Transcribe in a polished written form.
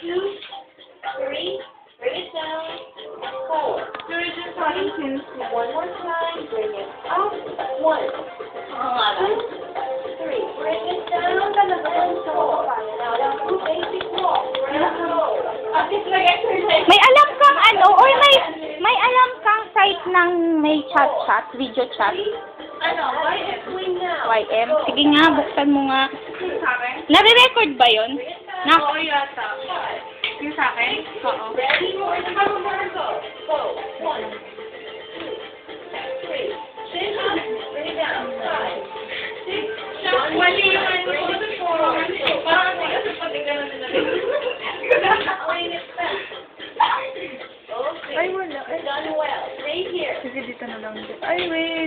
2, 3, bring it down, 4. You're just talking to One more time, bring it up, 1, 2, 3, bring it down, and 4. Now down to basic walk, bring it low. May alam kang ano, or may alam kang site ng may chat, video chat. Ano, YM, swing now. YM. Sige nga, buksan mo nga. sa akin. Nare-record ba yun? Na? Oo, yata. Yung sa akin? Oo. Ready? Go. Go. 1, 2, 3. Chin up, bring it down. 5, 6, 7, Mali yung ano ko sa parang hindi kasi pati ganun nila. bring it back. Okay. Ay, wala. Done well. Stay here. Sige, dito na lang. Ay, wait.